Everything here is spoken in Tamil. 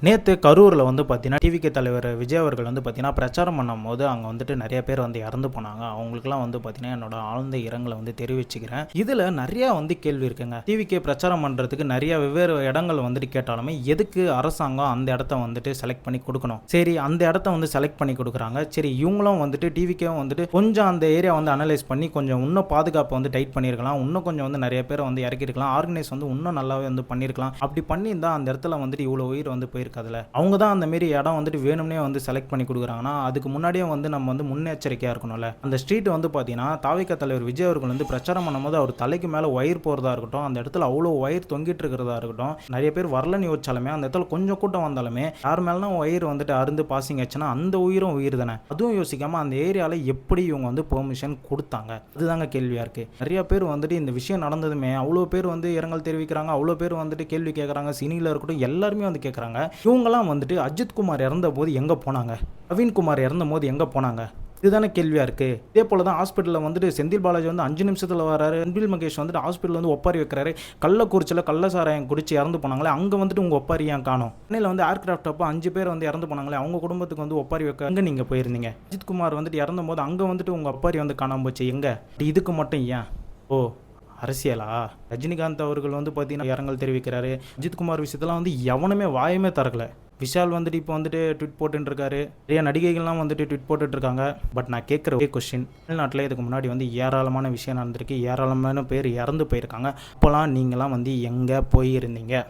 நேற்று கரூரில் வந்து பார்த்தீங்கன்னா டிவிகே தலைவர் விஜய் அவர்கள் வந்து பார்த்தீங்கன்னா பிரச்சாரம் பண்ணும்போது அங்கே வந்துட்டு நிறைய பேர் வந்து இறந்து போனாங்க. அவங்களுக்குலாம் வந்து பார்த்தீங்கன்னா என்னோட ஆழ்ந்த இரங்கலை வந்து தெரிவிச்சுக்கிறேன். இதில் நிறையா வந்து கேள்வி இருக்குங்க. டிவிகே பிரச்சாரம் பண்ணுறதுக்கு நிறைய வெவ்வேறு இடங்கள் வந்துட்டு கேட்டாலுமே எதுக்கு அரசாங்கம் அந்த இடத்த வந்துட்டு செலக்ட் பண்ணி கொடுக்கணும்? சரி, அந்த இடத்த வந்து செலக்ட் பண்ணி கொடுக்குறாங்க. சரி, இவங்களும் வந்துட்டு டிவிகேவும் வந்துட்டு கொஞ்சம் அந்த ஏரியா வந்து அனலைஸ் பண்ணி கொஞ்சம் இன்னும் பாதுகாப்பு வந்து டைட் பண்ணியிருக்கலாம். இன்னும் கொஞ்சம் வந்து நிறைய பேரை வந்து இறக்கிருக்கலாம். ஆர்கனைஸ் வந்து இன்னும் நல்லாவே வந்து பண்ணியிருக்கலாம். அப்படி பண்ணியிருந்தால் அந்த இடத்துல வந்துட்டு இவ்வளோ உயிர் வந்து போயிருக்காதுல. அவங்க தான் அந்த மாரி இடம் வந்துட்டு வேணும்னே வந்து செலக்ட் பண்ணி கொடுக்குறாங்கன்னா அதுக்கு முன்னாடியே வந்து நம்ம வந்து முன்னெச்சரிக்கையாக இருக்கணும்ல. அந்த ஸ்ட்ரீட் வந்து பார்த்தீங்கன்னா தாவிக தலைவர் விஜய் அவர்கள் வந்து பிரச்சாரம் பண்ணும்போது அவர் தலைக்கு மேலே ஒயர் போகிறதா இருக்கட்டும், அந்த இடத்துல அவ்வளோ ஒயர் தொங்கிட்டு இருக்கிறதா இருக்கட்டும், நிறைய பேர் வரலன்னு யோசிச்சாலுமே அந்த இடத்துல கொஞ்சம் கூட்டம் வந்தாலுமே யார் மேலாம் ஒயர் வந்துட்டு அருந்து பாசிங் ஆச்சுன்னா அந்த உயிரும் உயிர் தானே. அதுவும் யோசிக்காமல் அந்த ஏரியாவில் எப்படி இவங்க வந்து பெர்மிஷன் கொடுத்தாங்க? அதுதாங்க கேள்வியாக இருக்குது. நிறைய பேர் வந்துட்டு இந்த விஷயம் நடந்ததுமே அவ்வளோ பேர் வந்து இரங்கல் தெரிவிக்கிறாங்க, அவ்வளோ பேர் வந்துட்டு கேள்வி கேட்குறாங்க. சினியில் இருக்கட்டும் எல்லாருமே வந்து கேட்குறாங்க. இவங்கெல்லாம் வந்துட்டு அஜித்குமார் இறந்த போது எங்கே போனாங்க? நவீன்குமார் இறந்த போது எங்கே போனாங்க? இதுதானே கேள்வியாக இருக்குது. இதே போல் தான் ஹாஸ்பிட்டலில் வந்துட்டு செந்தில் பாலாஜி வந்து 5 நிமிஷத்தில் வராரு. அன்பில் மகேஷ் வந்துட்டு ஹாஸ்பிட்டலில் வந்து ஒப்பாரி வைக்கிறாரு. கள்ளக்குறிச்சியில் கள்ளசாராயம் குடிச்சு இறந்து போனாங்களே, அங்கே வந்துட்டு உங்கள் ஒப்பாரி ஏன் காணும்? சென்னையில் வந்து ஏர்கிராஃப்ட் அப்போ 5 பேர் வந்து இறந்து போனாங்களே, அவங்க குடும்பத்துக்கு வந்து ஒப்பாரி வைக்க அங்கே நீங்கள் போயிருந்தீங்க. அஜித்குமார் வந்துட்டு இறந்த போது அங்கே வந்துட்டு உங்கள் ஒப்பாரி வந்து காணாமல் போச்சு. எங்கே? இதுக்கு மட்டும் ஏன்? ஓ, அரசியலா? ரஜினிகாந்த் அவர்கள் வந்து பார்த்தீங்கன்னா இரங்கல் தெரிவிக்கிறாரு. அஜித்குமார் விஷயத்தெல்லாம் வந்து எவனுமே வாயமே திறக்கல. விஷால் வந்துட்டு இப்போ வந்துட்டு ட்விட் போட்டுருக்காரு. நிறைய நடிகைகள்லாம் வந்துட்டு ட்விட் போட்டுட்ருக்காங்க. பட் நான் கேட்குற ஒரே கொஸ்டின், தமிழ்நாட்டில் இதுக்கு முன்னாடி வந்து ஏராளமான விஷயம் நடந்திருக்கு. ஏராளமான பேர் இறந்து போயிருக்காங்க. அப்போலாம் நீங்களாம் வந்து எங்கே போயிருந்தீங்க?